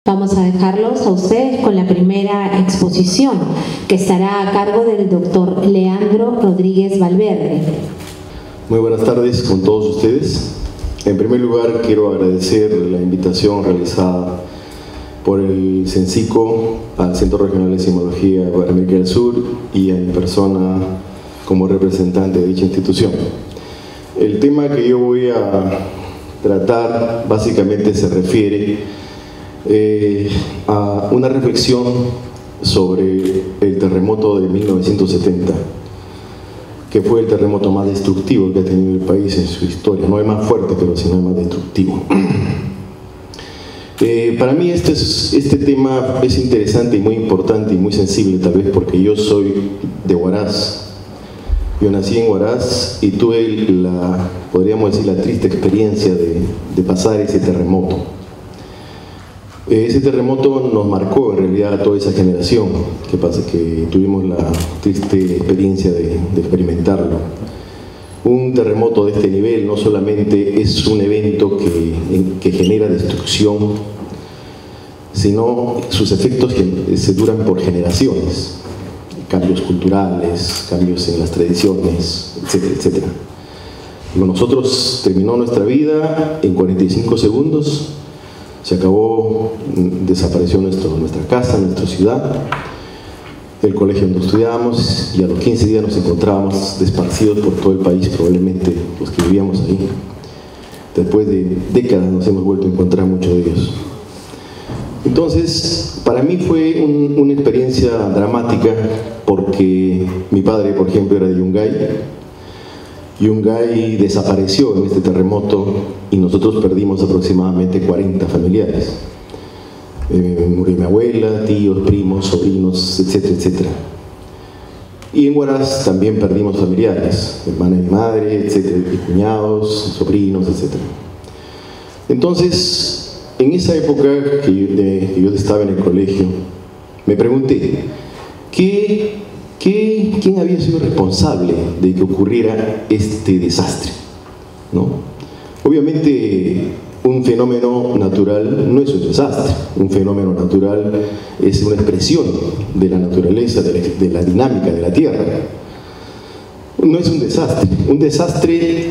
Vamos a dejarlos a ustedes con la primera exposición, que estará a cargo del doctor Leandro Rodríguez Valverde. Muy buenas tardes con todos ustedes. En primer lugar, quiero agradecer la invitación realizada por el CENSICO al Centro Regional de Sismología para América del Sur y a mi persona como representante de dicha institución. El tema que yo voy a tratar básicamente se refiere a una reflexión sobre el terremoto de 1970, que fue el terremoto más destructivo que ha tenido el país en su historia. No es más fuerte, pero sí no es más destructivo. Para mí este tema es interesante y muy importante y muy sensible, tal vez porque yo soy de Huaraz. Yo nací en Huaraz y tuve podríamos decir, la triste experiencia de pasar ese terremoto. Ese terremoto nos marcó en realidad a toda esa generación, que tuvimos la triste experiencia de experimentarlo. Un terremoto de este nivel no solamente es un evento que genera destrucción, sino sus efectos se duran por generaciones. Cambios culturales, cambios en las tradiciones, etcétera, etcétera. Nosotros terminó nuestra vida en 45 segundos, se acabó, desapareció nuestra casa, nuestra ciudad, el colegio donde estudiábamos, y a los 15 días nos encontrábamos desparcidos por todo el país, probablemente los que vivíamos ahí. Después de décadas nos hemos vuelto a encontrar muchos de ellos. Entonces, para mí fue una experiencia dramática porque mi padre, por ejemplo, era de Yungay. Yungay desapareció en este terremoto y nosotros perdimos aproximadamente 40 familiares. Murió mi abuela, tíos, primos, sobrinos, etcétera, etcétera. Y en Huaraz también perdimos familiares, hermana de mi madre, etcétera, y cuñados, sobrinos, etcétera. Entonces, en esa época que yo estaba en el colegio, me pregunté, ¿quién había sido responsable de que ocurriera este desastre? ¿No? Obviamente, un fenómeno natural no es un desastre. Un fenómeno natural es una expresión de la naturaleza, de la dinámica de la Tierra. No es un desastre. Un desastre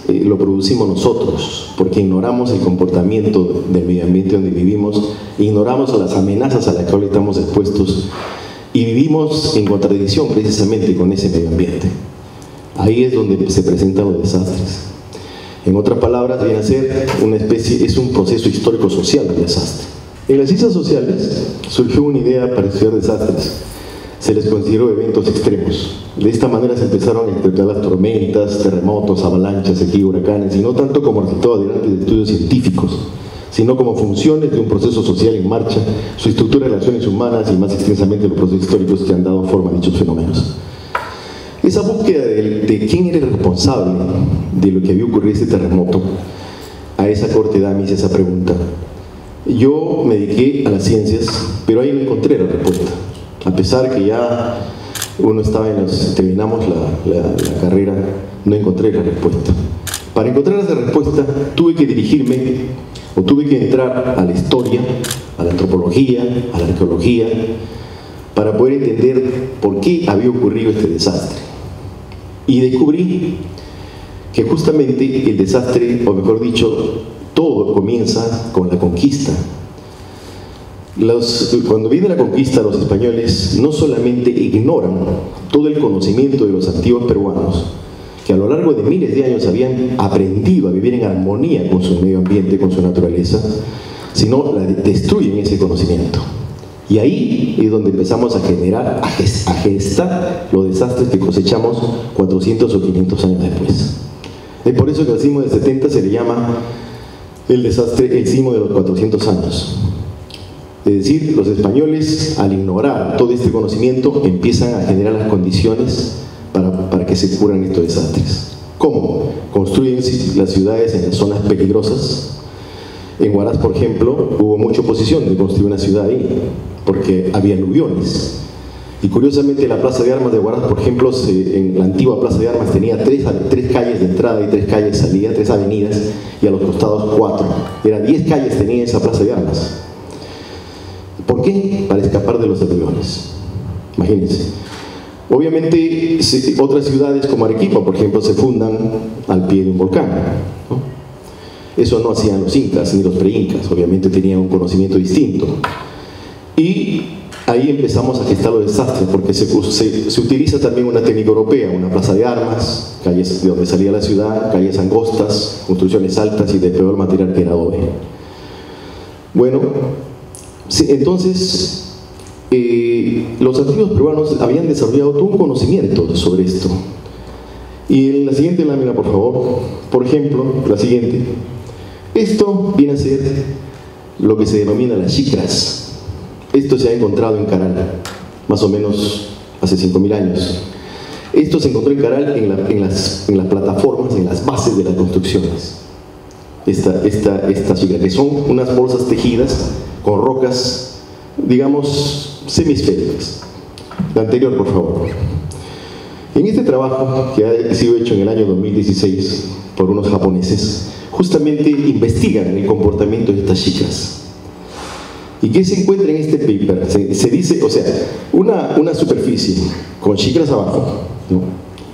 lo producimos nosotros, porque ignoramos el comportamiento del medio ambiente donde vivimos, ignoramos las amenazas a las cuales estamos expuestos y vivimos en contradicción precisamente con ese medio ambiente. Ahí es donde se presentan los desastres. En otras palabras, viene a ser es un proceso histórico-social del desastre. En las ciencias sociales surgió una idea para estudiar desastres. Se les consideró eventos extremos. De esta manera se empezaron a interpretar las tormentas, terremotos, avalanchas, sequía, huracanes, y no tanto como resultado de grandes estudios científicos, sino como funciones de un proceso social en marcha, su estructura de relaciones humanas y más extensamente los procesos históricos que han dado forma a dichos fenómenos. Esa búsqueda de quién era el responsable de lo que había ocurrido este terremoto, a esa corta edad me hice esa pregunta. Yo me dediqué a las ciencias, pero ahí no encontré la respuesta. A pesar que ya uno estaba terminamos la carrera, no encontré la respuesta. Para encontrar esa respuesta tuve que entrar a la historia, a la antropología, a la arqueología, para poder entender por qué había ocurrido este desastre. Y descubrí que justamente el desastre, o mejor dicho, todo comienza con la conquista. Cuando viene la conquista, los españoles no solamente ignoran todo el conocimiento de los antiguos peruanos, que a lo largo de miles de años habían aprendido a vivir en armonía con su medio ambiente, con su naturaleza, sino destruyen ese conocimiento. Y ahí es donde empezamos a gestar los desastres que cosechamos 400 o 500 años después. Es por eso que al sismo del 70 se le llama el sismo de los 400 años. Es decir, los españoles, al ignorar todo este conocimiento, empiezan a generar las condiciones para que se ocurran estos desastres. ¿Cómo? Construyen las ciudades en las zonas peligrosas. En Huaraz, por ejemplo, hubo mucha oposición de construir una ciudad ahí, porque había aluviones. Y curiosamente la Plaza de Armas de Huaraz, por ejemplo, en la antigua Plaza de Armas tenía tres calles de entrada y 3 calles de salida, 3 avenidas, y a los costados 4. Eran 10 calles tenía esa Plaza de Armas. ¿Por qué? Para escapar de los aviones. Imagínense. Obviamente, otras ciudades como Arequipa, por ejemplo, se fundan al pie de un volcán, ¿no? Eso no hacían los incas ni los pre-incas, obviamente tenían un conocimiento distinto. Y ahí empezamos a gestar los desastres, porque se utiliza también una técnica europea, una plaza de armas, calles de donde salía la ciudad, calles angostas, construcciones altas y de peor material que era adobe. Bueno, sí, entonces los antiguos peruanos habían desarrollado todo un conocimiento sobre esto. Y en la siguiente lámina, por favor, por ejemplo, la siguiente. Esto viene a ser lo que se denomina las chicras. Esto se ha encontrado en Caral, más o menos hace 5.000 años. Esto se encontró en Caral en las plataformas, en las bases de las construcciones. Esta chicra, que son unas bolsas tejidas con rocas, digamos, semisféricas. La anterior, por favor. En este trabajo, que ha sido hecho en el año 2016 por unos japoneses, justamente investigan el comportamiento de estas chicras. ¿Y qué se encuentra en este paper? Se dice, o sea, una superficie con chicras abajo, ¿no?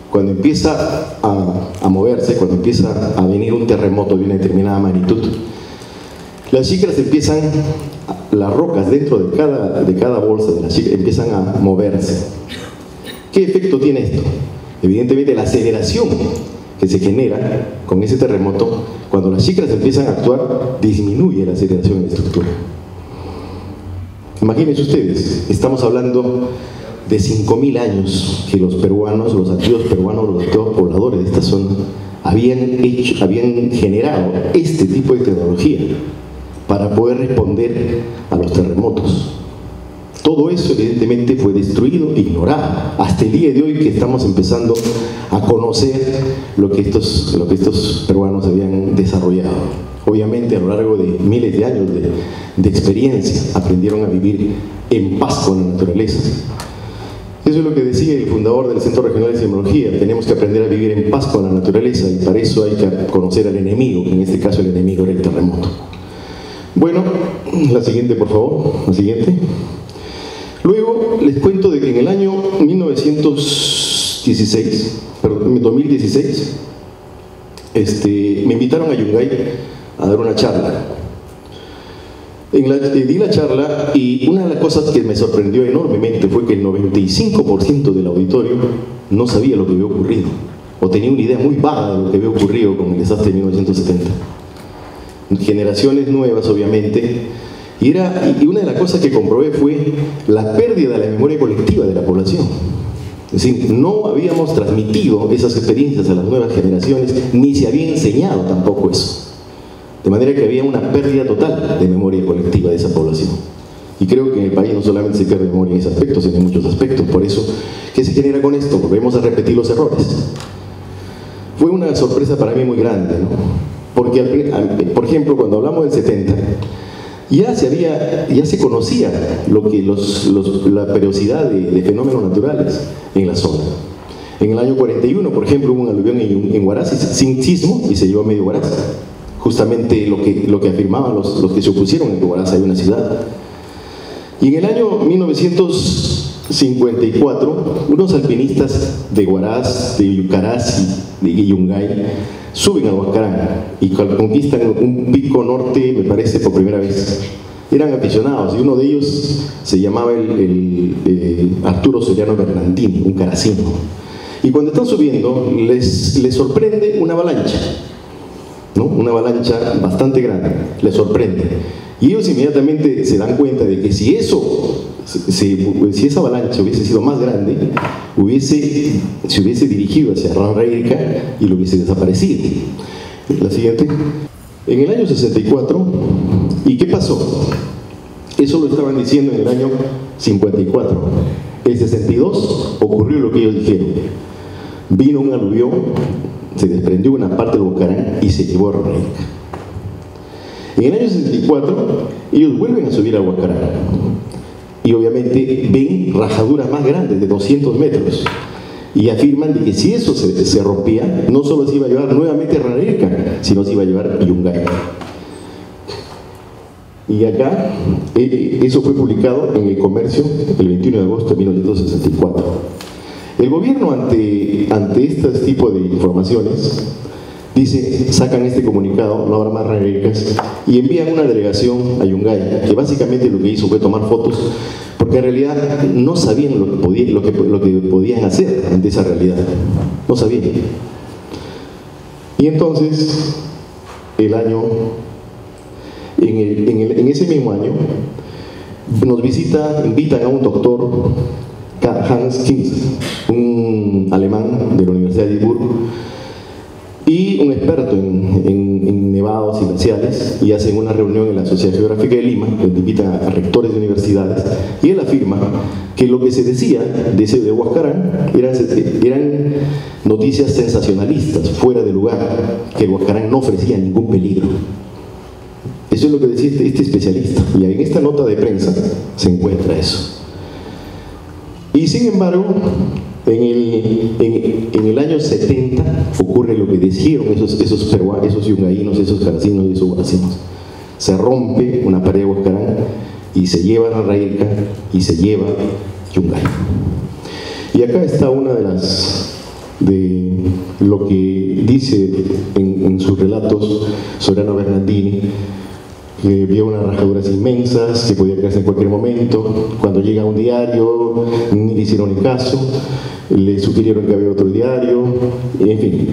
Cuando empieza a moverse, cuando empieza a venir un terremoto de una determinada magnitud, las chicras empiezan, las rocas dentro de cada bolsa de las chicras empiezan a moverse. ¿Qué efecto tiene esto? Evidentemente la aceleración que se genera con ese terremoto, cuando las chicras empiezan a actuar, disminuye la aceleración en la estructura. Imagínense ustedes, estamos hablando de 5.000 años que los peruanos, los antiguos peruanos, los antiguos pobladores de esta zona habían generado este tipo de tecnología para poder responder a los terremotos. Todo eso evidentemente fue destruido, ignorado, hasta el día de hoy que estamos empezando a conocer lo que estos peruanos habían desarrollado. Obviamente a lo largo de miles de años de experiencia aprendieron a vivir en paz con la naturaleza. Eso es lo que decía el fundador del Centro Regional de Sismología: tenemos que aprender a vivir en paz con la naturaleza, y para eso hay que conocer al enemigo, que en este caso el enemigo era el terremoto. Bueno, la siguiente, por favor, la siguiente. Luego les cuento de que en el año 2016, me invitaron a Yungay a dar una charla. Di la charla, y una de las cosas que me sorprendió enormemente fue que el 95% del auditorio no sabía lo que había ocurrido, o tenía una idea muy vaga de lo que había ocurrido con el desastre de 1970. Generaciones nuevas, obviamente, y una de las cosas que comprobé fue la pérdida de la memoria colectiva de la población. Es decir, no habíamos transmitido esas experiencias a las nuevas generaciones, ni se había enseñado tampoco eso. De manera que había una pérdida total de memoria colectiva de esa población. Y creo que en el país no solamente se pierde memoria en ese aspecto, sino en muchos aspectos. Por eso, ¿qué se genera con esto? Volvemos a repetir los errores. Fue una sorpresa para mí muy grande, ¿no? Porque, por ejemplo, cuando hablamos del 70, ya se conocía la periodicidad de fenómenos naturales en la zona. En el año 41, por ejemplo, hubo un aluvión en Huaraz sin sismo y se llevó a medio Huaraz. Justamente lo que afirmaban los que se opusieron, en que Huaraz hay una ciudad. Y en el año 1954, unos alpinistas de Huaraz, de Yucaraz y de Yungay suben a Huascarán y conquistan un pico norte, me parece, por primera vez. Eran aficionados, y uno de ellos se llamaba Arturo Soriano Bernardini, un caracino. Y cuando están subiendo, les sorprende una avalancha, ¿no? Una avalancha bastante grande, les sorprende. Y ellos inmediatamente se dan cuenta de que si esa avalancha hubiese sido más grande, se hubiese dirigido hacia Ranrairca y lo hubiese desaparecido. La siguiente. En el año 64, ¿y qué pasó? Eso lo estaban diciendo en el año 54. El 62 ocurrió lo que ellos dijeron. Vino un aluvión, se desprendió una parte del Huascarán y se llevó a Ranrairca. En el año 64, ellos vuelven a subir a Huascarán y obviamente ven rajaduras más grandes de 200 metros y afirman de que si eso se rompía, no solo se iba a llevar nuevamente a Ranrairca, sino se iba a llevar a Yungay. Y acá eso fue publicado en El Comercio el 21 de agosto de 1964. El gobierno ante este tipo de informaciones dice, sacan este comunicado, no habrá más rayericas, y envían una delegación a Yungay, que básicamente lo que hizo fue tomar fotos, porque en realidad no sabían lo que podían hacer ante esa realidad, no sabían. Y entonces, en ese mismo año, invitan a un doctor, Hans Kings, un alemán de la Universidad de Edimburgo, y un experto en nevados y glaciales, y hacen una reunión en la Sociedad Geográfica de Lima, donde invitan a rectores de universidades, y él afirma que lo que se decía de Huascarán eran noticias sensacionalistas, fuera de lugar, que el Huascarán no ofrecía ningún peligro. Eso es lo que decía este especialista, y en esta nota de prensa se encuentra eso. Y sin embargo, en el año 70 ocurre lo que dijeron esos yungaínos, esos jaracinos y esos guaracinos. Se rompe una pared de Huascarán y se lleva a Rayerca y se lleva Yungay. Y acá está una de lo que dice en sus relatos Soriano Bernardini, que vio unas rajaduras inmensas que podía caerse en cualquier momento. Cuando llega a un diario ni le hicieron el caso, le sugirieron que había otro diario, en fin.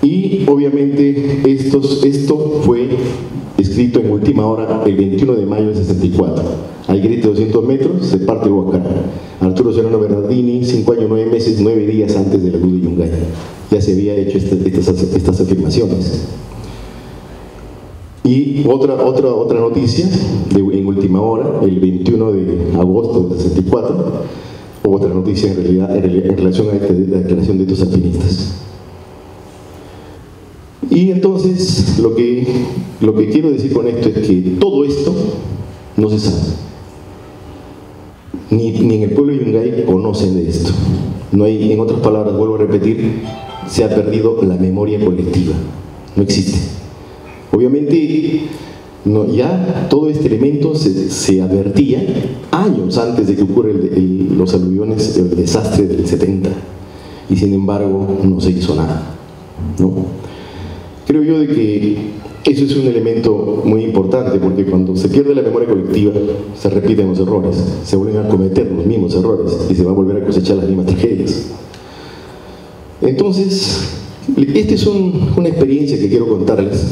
Y obviamente esto fue escrito en última hora el 21 de mayo de 64. Al grito de 200 metros se parte el Huascarán. Arturo Soriano Bernardini, 5 años, 9 meses, 9 días antes de la luz de Yungay. Ya se había hecho estas afirmaciones. Y otra noticia en última hora, el 21 de agosto de 64, otra noticia en realidad en relación a esta declaración de estos alpinistas. Y entonces lo que quiero decir con esto es que todo esto no se sabe. Ni en el pueblo de Yungay conocen de esto. No hay, en otras palabras, vuelvo a repetir, se ha perdido la memoria colectiva. No existe. Obviamente, ya todo este elemento se advertía años antes de que ocurra los aluviones, el desastre del 70, y sin embargo no se hizo nada, ¿no? Creo yo de que eso es un elemento muy importante, porque cuando se pierde la memoria colectiva se repiten los errores, se vuelven a cometer los mismos errores y se va a volver a cosechar las mismas tragedias. Entonces, esta es una experiencia que quiero contarles.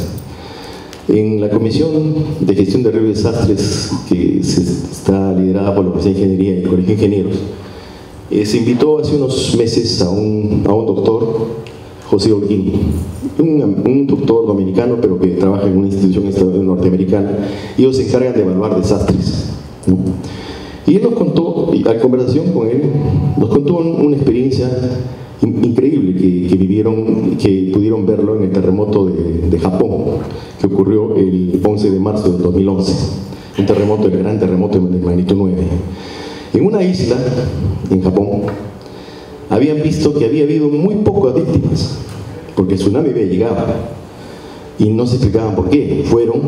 En la Comisión de Gestión de Riesgos y Desastres, que está liderada por la Universidad de Ingeniería y el Colegio de Ingenieros, se invitó hace unos meses a un doctor, José Holguín, un doctor dominicano, pero que trabaja en una institución norteamericana, y ellos se encargan de evaluar desastres, ¿no? Y él nos contó, a conversación con él, nos contó una experiencia increíble que vivieron, que pudieron verlo en el terremoto de Japón, que ocurrió el 11 de marzo del 2011, un terremoto, el gran terremoto de magnitud 9. En una isla, en Japón, habían visto que había habido muy pocas víctimas, porque el tsunami había llegado, y no se explicaban por qué. Fueron,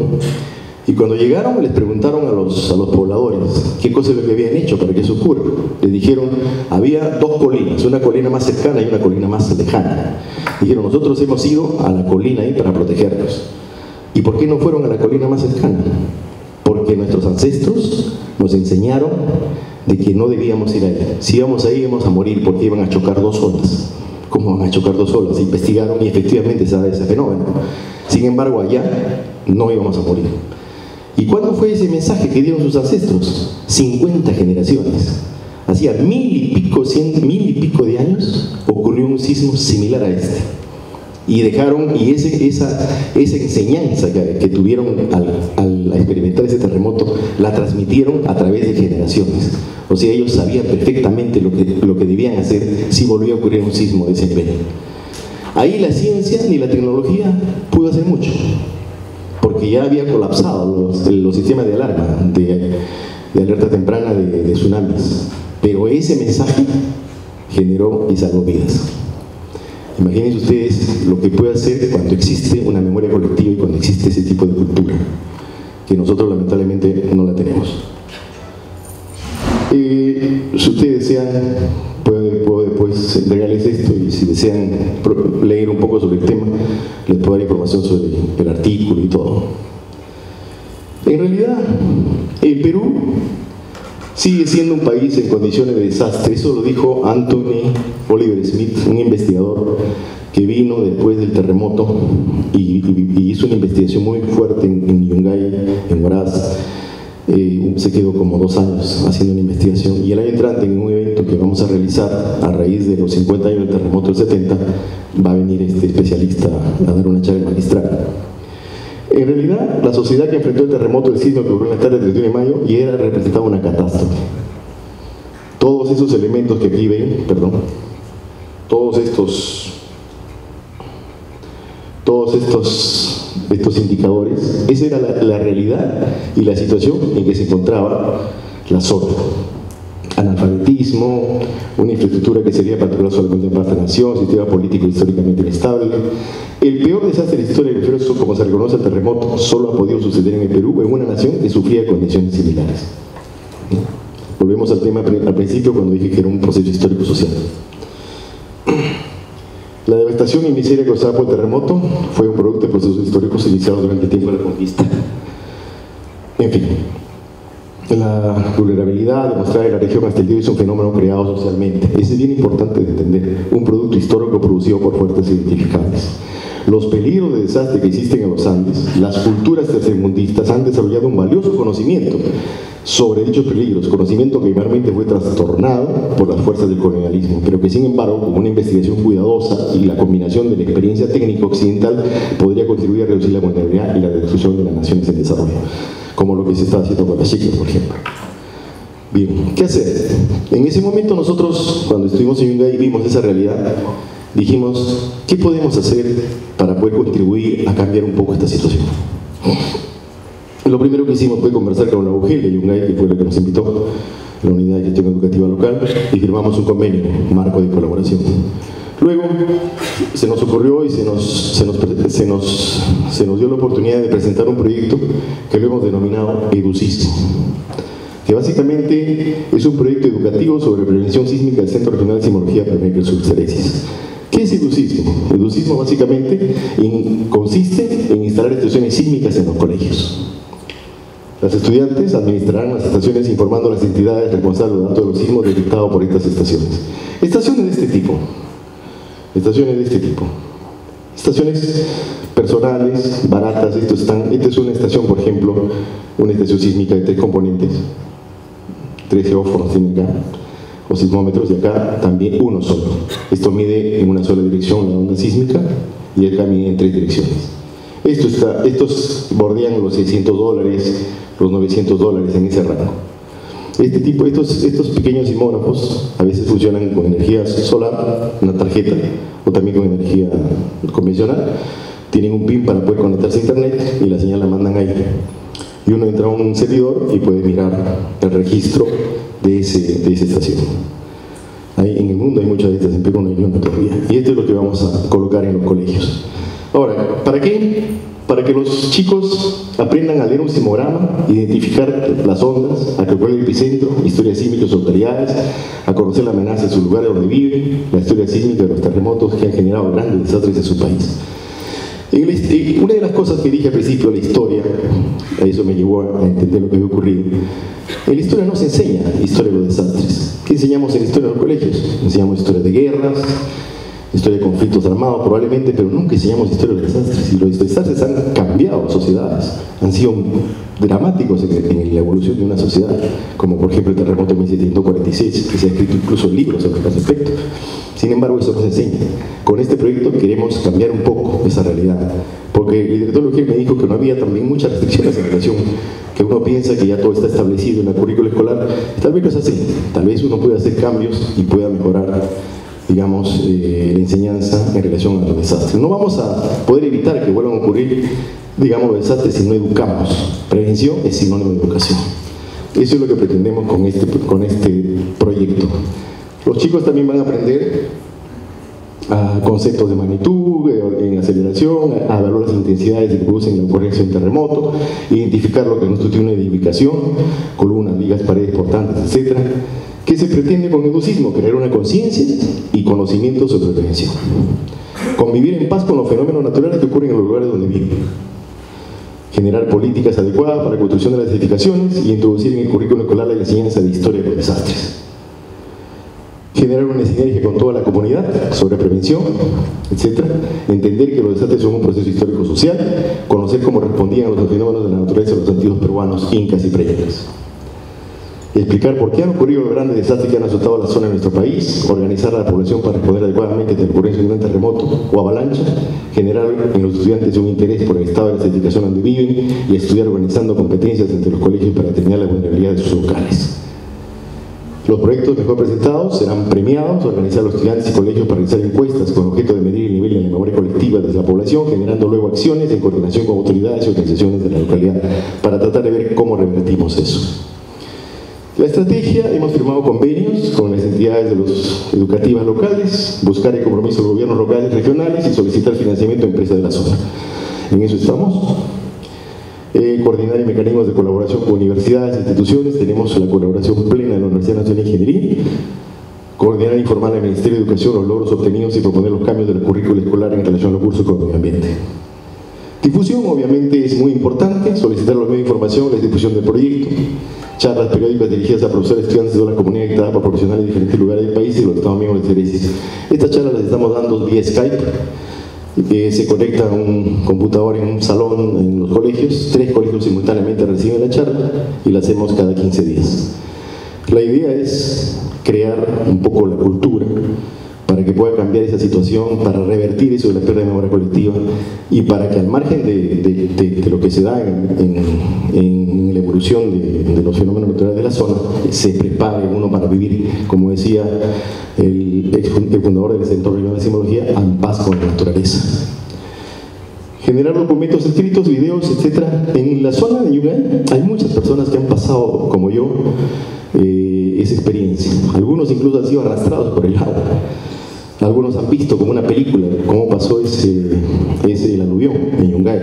y cuando llegaron les preguntaron a los pobladores qué cosa es lo que habían hecho para que eso ocurra. Les dijeron, había dos colinas, una colina más cercana y una colina más lejana. Dijeron, nosotros hemos ido a la colina ahí para protegernos. ¿Y por qué no fueron a la colina más cercana? Porque nuestros ancestros nos enseñaron de que no debíamos ir allá. Si íbamos ahí íbamos a morir, porque iban a chocar dos olas. ¿Cómo van a chocar dos olas? Se investigaron y efectivamente se da ese fenómeno. Sin embargo, allá no íbamos a morir. ¿Y cuándo fue ese mensaje que dieron sus ancestros? 50 generaciones. Hacía 1000 y pico de años ocurrió un sismo similar a este. Y dejaron, y esa enseñanza que tuvieron al experimentar ese terremoto, la transmitieron a través de generaciones. O sea, ellos sabían perfectamente lo que debían hacer si volvía a ocurrir un sismo de ese nivel. Ahí la ciencia ni la tecnología pudo hacer mucho, porque ya había colapsado los sistemas de alarma, de alerta temprana de tsunamis. Pero ese mensaje generó y salvó vidas. Imagínense ustedes lo que puede hacer cuando existe una memoria colectiva y cuando existe ese tipo de cultura, que nosotros lamentablemente no la tenemos. Si ustedes desean, puedo después entregarles esto, y si desean leer un poco sobre el tema, les puedo dar información sobre el artículo y todo. En realidad, el Perú sigue siendo un país en condiciones de desastre. Eso lo dijo Anthony Oliver Smith, un investigador que vino después del terremoto y hizo una investigación muy fuerte en Yungay, en Huaraz. Se quedó como 2 años haciendo una investigación, y el año entrante, en un evento que vamos a realizar a raíz de los 50 años del terremoto del 70, va a venir este especialista a dar una charla magistral. En realidad, la sociedad que enfrentó el terremoto del sismo que ocurrió en la tarde del 31 de mayo y era representaba una catástrofe. Todos esos elementos que aquí ven, todos estos indicadores, esa era la realidad y la situación en que se encontraba la zona. Analfabetismo, una infraestructura que sería particular solamente en parte de la nación, sistema político históricamente inestable. El peor desastre de la historia del Perú, como se reconoce el terremoto, solo ha podido suceder en el Perú, en una nación que sufría condiciones similares. Volvemos al tema al principio, cuando dije que era un proceso histórico social. La devastación y miseria causada por el terremoto fue un producto de procesos históricos iniciados durante el tiempo de la conquista. En fin, la vulnerabilidad demostrada en la región hasta el día de hoy es un fenómeno creado socialmente. Eso es bien importante de entender, un producto histórico producido por fuerzas identificables. Los peligros de desastre que existen en los Andes, las culturas tercermundistas han desarrollado un valioso conocimiento sobre dichos peligros, conocimiento que primeramente fue trastornado por las fuerzas del colonialismo, pero que sin embargo, con una investigación cuidadosa y la combinación de la experiencia técnica occidental, podría contribuir a reducir la vulnerabilidad y la destrucción de las naciones en desarrollo, como lo que se está haciendo con la Chica, por ejemplo. Bien, ¿qué hacer? En ese momento nosotros, cuando estuvimos en Yungay y vimos esa realidad, dijimos, ¿qué podemos hacer para poder contribuir a cambiar un poco esta situación? Lo primero que hicimos fue conversar con la UGEL de Yungay, que fue la que nos invitó, la Unidad de Gestión Educativa Local, y firmamos un convenio, marco de colaboración. Luego se nos ocurrió y se nos dio la oportunidad de presentar un proyecto que lo hemos denominado EduSismo, que básicamente es un proyecto educativo sobre prevención sísmica del Centro Regional de Sismología Prevenir Subceresis. ¿Qué es EduSismo? EduSismo básicamente consiste en instalar estaciones sísmicas en los colegios. Los estudiantes administrarán las estaciones informando a las entidades responsables de datos de los sismos detectados por estas estaciones. Estaciones de este tipo. Estaciones personales, baratas. Esta es una estación, por ejemplo, una estación sísmica de 3 componentes. 3 geófonos tiene acá, o sismómetros, y acá también uno solo. Esto mide en una sola dirección la onda sísmica y acá mide en 3 direcciones. Estos bordean los $600, los $900 en ese rango. Estos pequeños sismógrafos a veces funcionan con energía solar, una tarjeta, o también con energía convencional. Tienen un pin para poder conectarse a internet y la señal la mandan ahí. Y uno entra a un servidor y puede mirar el registro de esa estación. Ahí en el mundo hay muchas de estas, en Perú no hay una todavía. Y esto es lo que vamos a colocar en los colegios. Ahora, ¿para qué? Para que los chicos aprendan a leer un sismograma, identificar las ondas, a calcular el epicentro, historias sísmicas o localidades, a conocer la amenaza de su lugar donde viven, la historia sísmica de los terremotos que han generado grandes desastres en su país. Una de las cosas que dije al principio, la historia, a eso me llevó a entender lo que había ocurrido. En la historia no se enseña historia de los desastres. ¿Qué enseñamos en la historia de los colegios? Enseñamos historia de guerras, historia de conflictos armados probablemente, pero nunca enseñamos historia de desastres. Y los desastres han cambiado sociedades, han sido dramáticos en la evolución de una sociedad, como por ejemplo el terremoto de 1746, que se ha escrito incluso libros sobre el respecto. Sin embargo, eso no se enseña. Con este proyecto queremos cambiar un poco esa realidad, porque el director Lugel me dijo que no había también muchas restricciones en relación, que uno piensa que ya todo está establecido en la currícula escolar. Tal vez no es así, tal vez uno pueda hacer cambios y pueda mejorar, digamos, la enseñanza en relación a los desastres. No vamos a poder evitar que vuelvan a ocurrir, digamos, los desastres si no educamos. Prevención es sinónimo de educación. Eso es lo que pretendemos con este proyecto. Los chicos también van a aprender a conceptos de magnitud, en aceleración, a evaluar las intensidades que producen la ocurrencia de un terremoto, identificar lo que constituye una edificación, columnas, vigas, paredes portantes, etc. ¿Qué se pretende con el sismo? Crear una conciencia y conocimiento sobre prevención. Convivir en paz con los fenómenos naturales que ocurren en los lugares donde viven. Generar políticas adecuadas para la construcción de las edificaciones y introducir en el currículo escolar la enseñanza de historia de los desastres. Generar una sinergia con toda la comunidad sobre prevención, etc. Entender que los desastres son un proceso histórico-social, conocer cómo respondían a los fenómenos de la naturaleza los antiguos peruanos, incas y preyacas. Explicar por qué han ocurrido los grandes desastres que han azotado la zona de nuestro país, organizar a la población para responder adecuadamente ante la ocurrencia de un gran terremoto o avalancha, generar en los estudiantes un interés por el estado de la edificación donde viven y estudiar organizando competencias entre los colegios para determinar la vulnerabilidad de sus locales. Los proyectos mejor presentados serán premiados, organizar a los estudiantes y colegios para realizar encuestas con objeto de medir el nivel de la memoria colectiva de la población, generando luego acciones en coordinación con autoridades y organizaciones de la localidad para tratar de ver cómo revertimos eso. La estrategia, hemos firmado convenios con las entidades educativas locales, buscar el compromiso de los gobiernos locales y regionales y solicitar financiamiento a empresas de la zona. En eso estamos. Coordinar mecanismos de colaboración con universidades e instituciones, tenemos la colaboración plena de la Universidad Nacional de Ingeniería. Coordinar e informar al Ministerio de Educación los logros obtenidos y proponer los cambios del currículo escolar en relación a los cursos con el medio ambiente. Difusión, obviamente, es muy importante, solicitar los medios de información, la difusión del proyecto, charlas periódicas dirigidas a profesores, estudiantes de toda la comunidad dictada por profesionales de diferentes lugares del país y los Estados miembros de CERESIS. Estas charlas las estamos dando vía Skype, se conecta un computador en un salón en los colegios, 3 colegios simultáneamente reciben la charla y la hacemos cada 15 días. La idea es crear un poco la cultura para que pueda cambiar esa situación, para revertir eso de la pérdida de memoria colectiva y para que al margen de lo que se da en la evolución de los fenómenos naturales de la zona, se prepare uno para vivir, como decía el fundador del Centro Regional de Sismología, en paz con la naturaleza. Generar documentos escritos, videos, etc. En la zona de Yungay hay muchas personas que han pasado, como yo, esa experiencia. Algunos incluso han sido arrastrados por el agua. Algunos han visto como una película cómo pasó el aluvión en Yungay.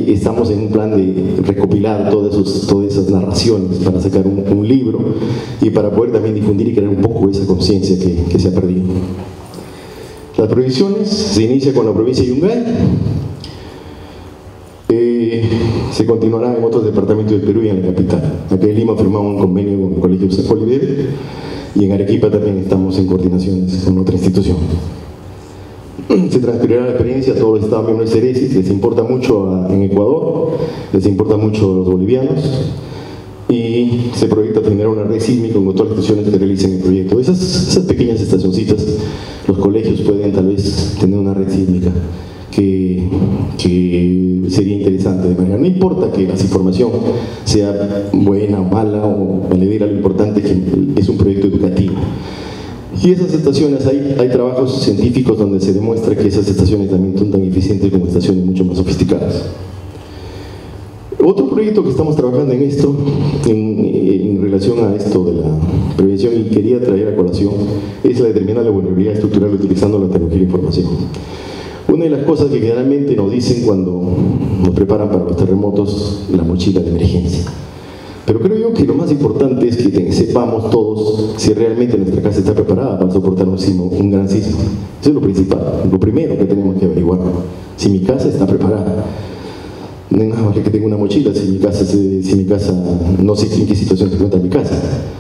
Estamos en un plan de recopilar todas esas narraciones para sacar un libro y para poder también difundir y crear un poco esa conciencia que se ha perdido. Las provisiones se inicia con la provincia de Yungay, se continuará en otros departamentos del Perú y en la capital. Aquí en Lima firmamos un convenio con el Colegio Sacolibel y en Arequipa también estamos en coordinaciones con otra institución. Se transferirá la experiencia a todos los estados miembros de CERESIS, les importa mucho en Ecuador, les importa mucho a los bolivianos y se proyecta tener una red sísmica con todas las instituciones que realicen el proyecto. Esas pequeñas estacioncitas, los colegios pueden tal vez tener una red sísmica que sería interesante de manera. No importa que la información sea buena o mala o valedera, lo importante es que es un proyecto educativo. Y esas estaciones, hay trabajos científicos donde se demuestra que esas estaciones también son tan eficientes como estaciones mucho más sofisticadas. Otro proyecto que estamos trabajando en esto, en relación a esto de la prevención, y quería traer a colación, es la determinación de la vulnerabilidad estructural utilizando la tecnología de información. Una de las cosas que generalmente nos dicen cuando nos preparan para los terremotos, la mochila de emergencia. Pero creo yo que lo más importante es que sepamos todos si realmente nuestra casa está preparada para soportar un gran sismo. Eso es lo principal, lo primero que tenemos que averiguar. Si mi casa está preparada. No hay nada más que tenga una mochila si mi casa, no sé en qué situación se encuentra mi casa.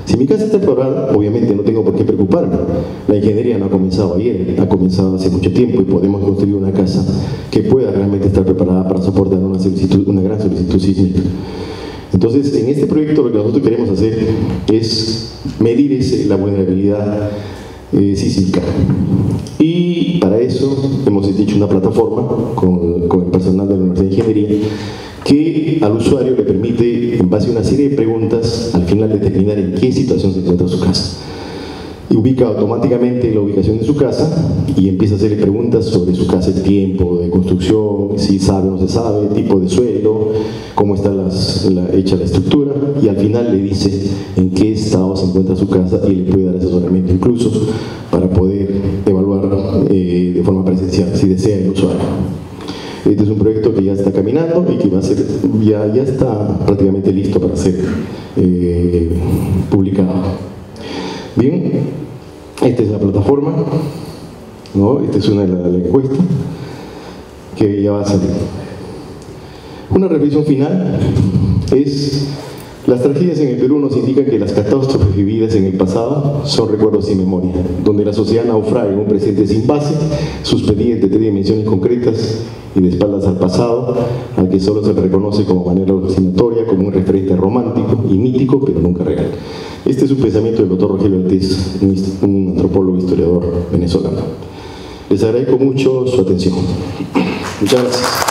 Si mi casa está preparada, obviamente no tengo por qué preocuparme. La ingeniería no ha comenzado ayer, ha comenzado hace mucho tiempo y podemos construir una casa que pueda realmente estar preparada para soportar una gran solicitud sísmica. Entonces, en este proyecto lo que nosotros queremos hacer es medir la vulnerabilidad sísmica. Y para eso hemos hecho una plataforma con el personal de la Universidad de Ingeniería que al usuario le permite, en base a una serie de preguntas, al final determinar en qué situación se encuentra su casa. Y ubica automáticamente la ubicación de su casa y empieza a hacerle preguntas sobre su casa, el tiempo de construcción, si sabe o no se sabe, el tipo de suelo, cómo está hecha la estructura, y al final le dice en qué estado se encuentra su casa y le puede dar asesoramiento incluso para poder evaluar si desea el usuario. Este es un proyecto que ya está caminando y que va a ser, ya está prácticamente listo para ser publicado. Bien, esta es la plataforma, ¿no? Esta es una de la encuesta que ya va a salir. Una reflexión final es: las tragedias en el Perú nos indican que las catástrofes vividas en el pasado son recuerdos sin memoria, donde la sociedad naufraga en un presente sin base, suspendida entre 3 dimensiones concretas y de espaldas al pasado, al que solo se le reconoce como manera alucinatoria, como un referente romántico y mítico, pero nunca real. Este es un pensamiento del doctor Rogelio Altés, un antropólogo e historiador venezolano. Les agradezco mucho su atención. Muchas gracias.